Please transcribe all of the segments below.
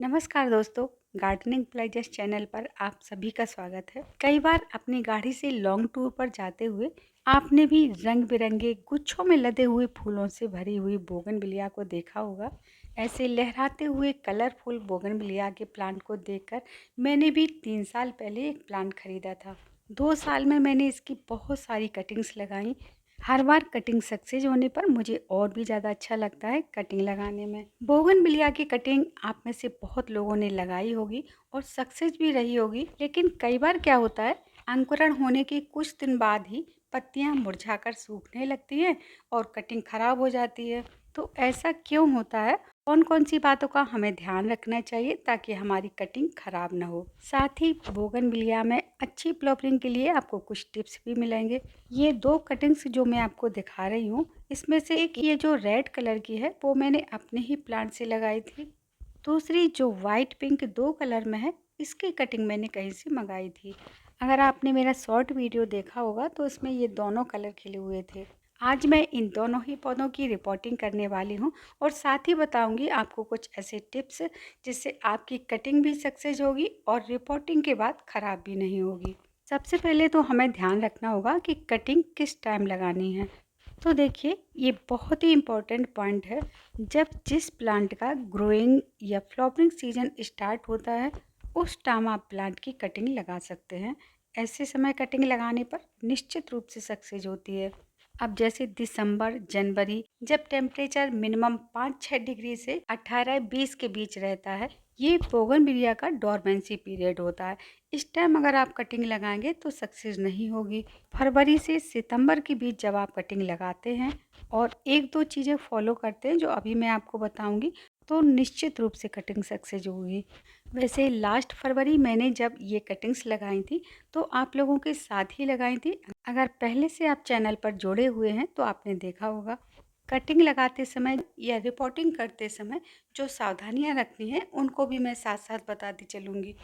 नमस्कार दोस्तों। Gardening pleasures channel पर आप सभी का स्वागत है। कई बार अपनी गाड़ी से लॉन्ग टूर पर जाते हुए आपने भी रंग बिरंगे गुच्छों में लदे हुए फूलों से भरी हुई बोगनविलिया को देखा होगा। ऐसे लहराते हुए कलरफुल बोगनविलिया के प्लांट को देखकर मैंने भी 3 साल पहले एक प्लांट खरीदा था। 2 साल में मैंने इसकी बहुत सारी कटिंग्स लगाई। हर बार कटिंग सक्सेस होने पर मुझे और भी ज़्यादा अच्छा लगता है कटिंग लगाने में। बोगनविलिया की कटिंग आप में से बहुत लोगों ने लगाई होगी और सक्सेस भी रही होगी, लेकिन कई बार क्या होता है, अंकुरण होने के कुछ दिन बाद ही पत्तियां मुरझाकर सूखने लगती हैं और कटिंग खराब हो जाती है। तो ऐसा क्यों होता है? कौन कौन सी बातों का हमें ध्यान रखना चाहिए ताकि हमारी कटिंग खराब ना हो। साथ ही बोगनविलिया में अच्छी फ्लावरिंग के लिए आपको कुछ टिप्स भी मिलेंगे। ये 2 कटिंग्स जो मैं आपको दिखा रही हूँ, इसमें से एक ये जो रेड कलर की है वो मैंने अपने ही प्लांट से लगाई थी। दूसरी जो वाइट पिंक 2 कलर में है, इसकी कटिंग मैंने कहीं से मंगाई थी। अगर आपने मेरा शॉर्ट वीडियो देखा होगा तो इसमें ये दोनों कलर खिले हुए थे। आज मैं इन दोनों ही पौधों की रिपोर्टिंग करने वाली हूँ और साथ ही बताऊंगी आपको कुछ ऐसे टिप्स जिससे आपकी कटिंग भी सक्सेस होगी और रिपोर्टिंग के बाद ख़राब भी नहीं होगी। सबसे पहले तो हमें ध्यान रखना होगा कि कटिंग किस टाइम लगानी है। तो देखिए, ये बहुत ही इम्पोर्टेंट पॉइंट है। जब जिस प्लांट का ग्रोइंग या फ्लावरिंग सीजन स्टार्ट होता है, उस टाइम आप प्लांट की कटिंग लगा सकते हैं। ऐसे समय कटिंग लगाने पर निश्चित रूप से सक्सेस होती है। अब जैसे दिसंबर जनवरी, जब टेम्परेचर मिनिमम 5-6 डिग्री से 18-20 के बीच रहता है, ये बोगनविलिया का डोरमेंसी पीरियड होता है। इस टाइम अगर आप कटिंग लगाएंगे तो सक्सेस नहीं होगी। फरवरी से सितंबर के बीच जब आप कटिंग लगाते हैं और 1-2 चीज़ें फॉलो करते हैं जो अभी मैं आपको बताऊंगी, तो निश्चित रूप से कटिंग सक्सेस होगी। वैसे लास्ट फरवरी मैंने जब ये कटिंग्स लगाई थी तो आप लोगों के साथ ही लगाई थी। अगर पहले से आप चैनल पर जुड़े हुए हैं तो आपने देखा होगा। कटिंग लगाते समय या रिपोर्टिंग करते समय जो सावधानियां रखनी है उनको भी मैं साथ साथ बताती चलूँगी।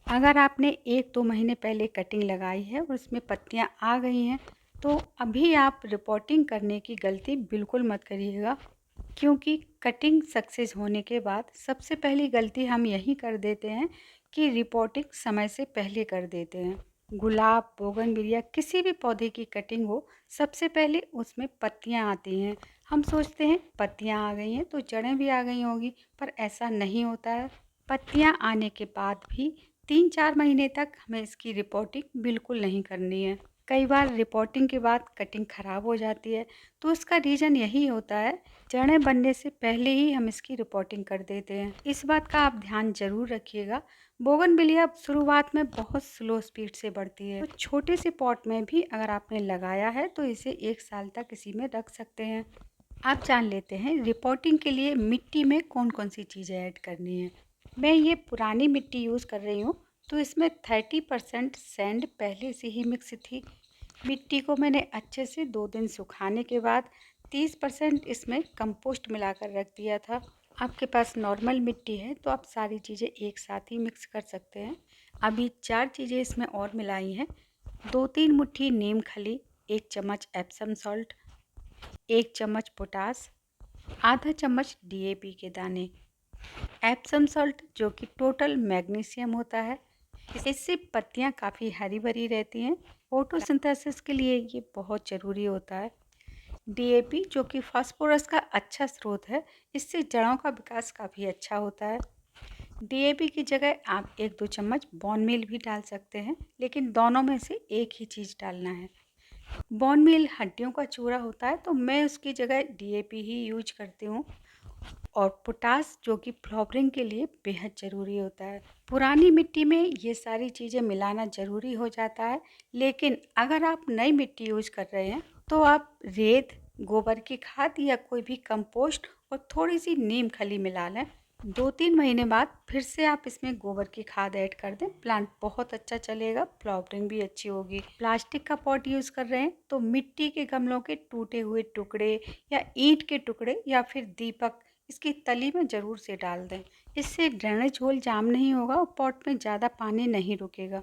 अगर आपने 1-2 महीने पहले कटिंग लगाई है और उसमें पत्तियां आ गई हैं, तो अभी आप रिपोर्टिंग करने की गलती बिल्कुल मत करिएगा, क्योंकि कटिंग सक्सेस होने के बाद सबसे पहली गलती हम यही कर देते हैं कि रिपोर्टिंग समय से पहले कर देते हैं। गुलाब, बोगनविलिया, किसी भी पौधे की कटिंग हो, सबसे पहले उसमें पत्तियां आती हैं। हम सोचते हैं पत्तियां आ गई हैं तो जड़ें भी आ गई होंगी, पर ऐसा नहीं होता है। पत्तियां आने के बाद भी 3-4 महीने तक हमें इसकी रिपोर्टिंग बिल्कुल नहीं करनी है। कई बार रिपोर्टिंग के बाद कटिंग ख़राब हो जाती है, तो इसका रीज़न यही होता है, जड़ें बनने से पहले ही हम इसकी रिपोर्टिंग कर देते हैं। इस बात का आप ध्यान ज़रूर रखिएगा। बोगनविलिया शुरुआत में बहुत स्लो स्पीड से बढ़ती है, तो छोटे से पॉट में भी अगर आपने लगाया है तो इसे 1 साल तक इसी में रख सकते हैं। आप जान लेते हैं रिपोर्टिंग के लिए मिट्टी में कौन कौन सी चीज़ें ऐड करनी है। मैं ये पुरानी मिट्टी यूज़ कर रही हूँ, तो इसमें 30% सैंड पहले से ही मिक्स थी। मिट्टी को मैंने अच्छे से 2 दिन सुखाने के बाद 30% इसमें कंपोस्ट मिलाकर रख दिया था। आपके पास नॉर्मल मिट्टी है तो आप सारी चीज़ें एक साथ ही मिक्स कर सकते हैं। अभी 4 चीज़ें इसमें और मिलाई हैं। 2-3 मुट्ठी नीम खली, 1 चम्मच एप्सम सॉल्ट, 1 चम्मच पोटास, आधा चम्मच डीएपी के दाने। एप्सम सॉल्ट जो कि टोटल मैग्नीशियम होता है, इससे पत्तियां काफ़ी हरी भरी रहती हैं। फोटोसिंथेसिस के लिए ये बहुत ज़रूरी होता है। डीएपी जो कि फास्फोरस का अच्छा स्रोत है, इससे जड़ों का विकास काफ़ी अच्छा होता है। डीएपी की जगह आप 1-2 चम्मच बॉन मील भी डाल सकते हैं, लेकिन दोनों में से एक ही चीज़ डालना है। बॉन मील हड्डियों का चूरा होता है, तो मैं उसकी जगह डीएपी ही यूज करती हूँ। और पोटास जो कि फ्लावरिंग के लिए बेहद ज़रूरी होता है। पुरानी मिट्टी में ये सारी चीज़ें मिलाना ज़रूरी हो जाता है, लेकिन अगर आप नई मिट्टी यूज कर रहे हैं तो आप रेत, गोबर की खाद या कोई भी कंपोस्ट और थोड़ी सी नीम खली मिला लें। 2-3 महीने बाद फिर से आप इसमें गोबर की खाद ऐड कर दें, प्लांट बहुत अच्छा चलेगा, फ्लावरिंग भी अच्छी होगी। प्लास्टिक का पॉट यूज़ कर रहे हैं तो मिट्टी के गमलों के टूटे हुए टुकड़े या ईंट के टुकड़े या फिर दीपक इसकी तली में ज़रूर से डाल दें। इससे ड्रेनेज होल जाम नहीं होगा और पॉट में ज़्यादा पानी नहीं रुकेगा।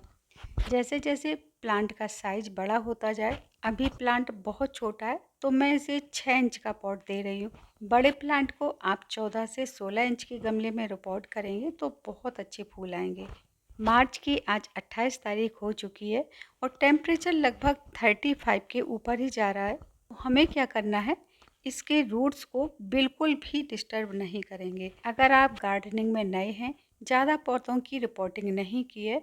जैसे जैसे प्लांट का साइज बड़ा होता जाए, अभी प्लांट बहुत छोटा है तो मैं इसे 6 इंच का पॉट दे रही हूँ। बड़े प्लांट को आप 14 से 16 इंच के गमले में रिपॉट करेंगे तो बहुत अच्छे फूल आएंगे। मार्च की आज 28 तारीख हो चुकी है और टेम्परेचर लगभग 35 के ऊपर ही जा रहा है। तो हमें क्या करना है, इसके रूट्स को बिल्कुल भी डिस्टर्ब नहीं करेंगे। अगर आप गार्डनिंग में नए हैं, ज़्यादा पौधों की रिपोर्टिंग नहीं की है,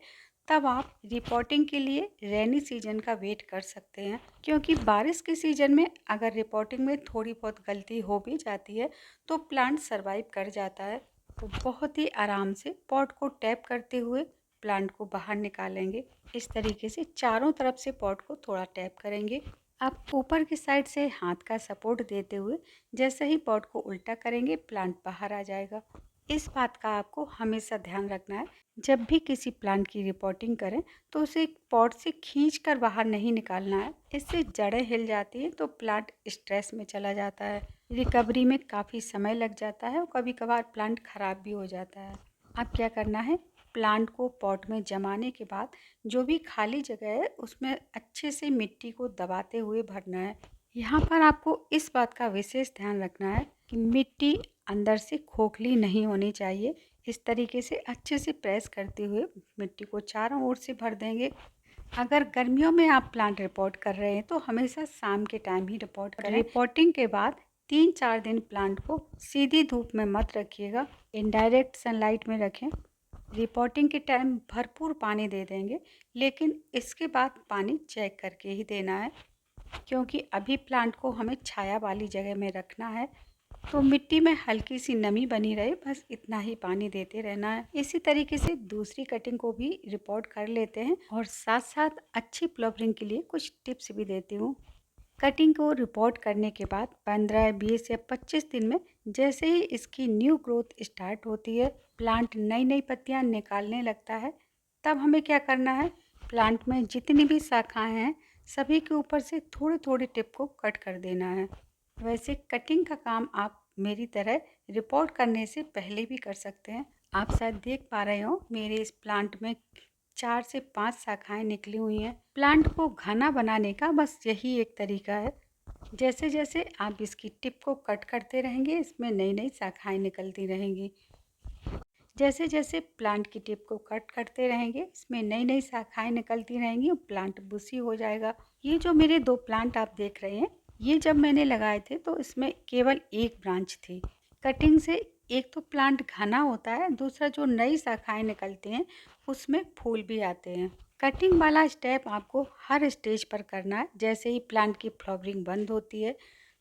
तब आप रिपोर्टिंग के लिए रेनी सीजन का वेट कर सकते हैं, क्योंकि बारिश के सीजन में अगर रिपोर्टिंग में थोड़ी बहुत गलती हो भी जाती है तो प्लांट सरवाइव कर जाता है। तो बहुत ही आराम से पॉट को टैप करते हुए प्लांट को बाहर निकालेंगे। इस तरीके से चारों तरफ से पॉट को थोड़ा टैप करेंगे। अब ऊपर की साइड से हाथ का सपोर्ट देते हुए जैसे ही पॉट को उल्टा करेंगे प्लांट बाहर आ जाएगा। इस बात का आपको हमेशा ध्यान रखना है, जब भी किसी प्लांट की रिपोर्टिंग करें तो उसे पॉट से खींचकर बाहर नहीं निकालना है। इससे जड़ें हिल जाती हैं तो प्लांट स्ट्रेस में चला जाता है, रिकवरी में काफ़ी समय लग जाता है और कभी कभार प्लांट खराब भी हो जाता है। अब क्या करना है, प्लांट को पॉट में जमाने के बाद जो भी खाली जगह है उसमें अच्छे से मिट्टी को दबाते हुए भरना है। यहाँ पर आपको इस बात का विशेष ध्यान रखना है कि मिट्टी अंदर से खोखली नहीं होनी चाहिए। इस तरीके से अच्छे से प्रेस करते हुए मिट्टी को चारों ओर से भर देंगे। अगर गर्मियों में आप प्लांट रिपोर्ट कर रहे हैं तो हमेशा शाम के टाइम ही रिपोर्ट करें। रिपोर्टिंग के बाद 3-4 दिन प्लांट को सीधी धूप में मत रखिएगा, इनडायरेक्ट सनलाइट में रखें। रिपोर्टिंग के टाइम भरपूर पानी दे देंगे, लेकिन इसके बाद पानी चेक करके ही देना है, क्योंकि अभी प्लांट को हमें छाया वाली जगह में रखना है। तो मिट्टी में हल्की सी नमी बनी रहे, बस इतना ही पानी देते रहना है। इसी तरीके से दूसरी कटिंग को भी रिपोर्ट कर लेते हैं और साथ साथ अच्छी फ्लावरिंग के लिए कुछ टिप्स भी देती हूँ। कटिंग को रिपोर्ट करने के बाद 15, 20 या 25 दिन में जैसे ही इसकी न्यू ग्रोथ स्टार्ट होती है, प्लांट नई नई पत्तियाँ निकालने लगता है, तब हमें क्या करना है, प्लांट में जितनी भी शाखाएं हैं सभी के ऊपर से थोड़े थोड़े टिप को कट कर देना है। वैसे कटिंग का काम आप मेरी तरह रिपोर्ट करने से पहले भी कर सकते हैं। आप शायद देख पा रहे हो मेरे इस प्लांट में 4 से 5 शाखाएं निकली हुई हैं। प्लांट को घना बनाने का बस यही एक तरीका है। जैसे जैसे आप इसकी टिप को कट करते रहेंगे, इसमें नई नई शाखाएं निकलती रहेंगी। जैसे जैसे प्लांट की टिप को कट करते रहेंगे, इसमें नई नई शाखाएं निकलती रहेंगी और प्लांट बुशी हो जाएगा। ये जो मेरे 2 प्लांट आप देख रहे हैं, ये जब मैंने लगाए थे तो इसमें केवल एक ब्रांच थी। कटिंग से एक तो प्लांट घना होता है, दूसरा जो नई शाखाएं निकलती हैं उसमें फूल भी आते हैं। कटिंग वाला स्टेप आपको हर स्टेज पर करना है। जैसे ही प्लांट की फ्लावरिंग बंद होती है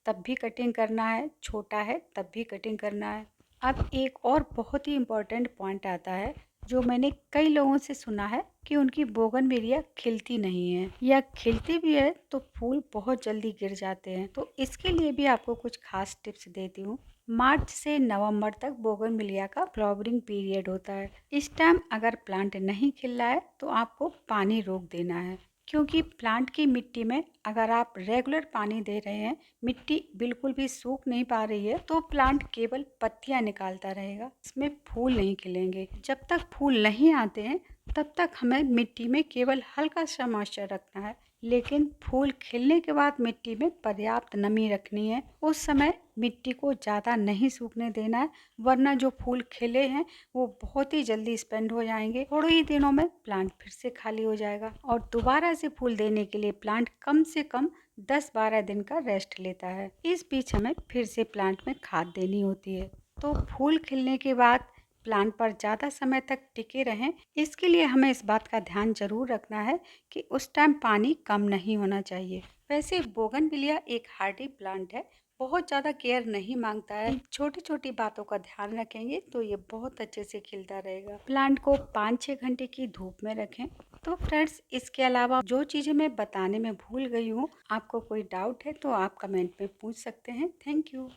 तब भी कटिंग करना है, छोटा है तब भी कटिंग करना है। अब एक और बहुत ही इम्पोर्टेंट पॉइंट आता है, जो मैंने कई लोगों से सुना है कि उनकी बोगनवेलिया खिलती नहीं है या खिलती भी है तो फूल बहुत जल्दी गिर जाते हैं। तो इसके लिए भी आपको कुछ खास टिप्स देती हूँ। मार्च से नवंबर तक बोगनविलिया का फ्लावरिंग पीरियड होता है। इस टाइम अगर प्लांट नहीं खिल रहा है तो आपको पानी रोक देना है, क्योंकि प्लांट की मिट्टी में अगर आप रेगुलर पानी दे रहे हैं, मिट्टी बिल्कुल भी सूख नहीं पा रही है, तो प्लांट केवल पत्तियां निकालता रहेगा, इसमें फूल नहीं खिलेंगे। जब तक फूल नहीं आते हैं तब तक हमें मिट्टी में केवल हल्का सा मॉइस्चर रखना है, लेकिन फूल खिलने के बाद मिट्टी में पर्याप्त नमी रखनी है। उस समय मिट्टी को ज़्यादा नहीं सूखने देना है, वरना जो फूल खिले हैं वो बहुत ही जल्दी स्पेंड हो जाएंगे। थोड़े ही दिनों में प्लांट फिर से खाली हो जाएगा और दोबारा से फूल देने के लिए प्लांट कम से कम 10-12 दिन का रेस्ट लेता है। इस बीच हमें फिर से प्लांट में खाद देनी होती है। तो फूल खिलने के बाद प्लांट पर ज़्यादा समय तक टिके रहें, इसके लिए हमें इस बात का ध्यान जरूर रखना है कि उस टाइम पानी कम नहीं होना चाहिए। वैसे बोगनविलिया एक हार्डी प्लांट है, बहुत ज़्यादा केयर नहीं मांगता है। छोटी छोटी बातों का ध्यान रखेंगे तो ये बहुत अच्छे से खिलता रहेगा। प्लांट को 5-6 घंटे की धूप में रखें। तो फ्रेंड्स, इसके अलावा जो चीज़ें मैं बताने में भूल गई हूँ, आपको कोई डाउट है तो आप कमेंट में पूछ सकते हैं। Thank you.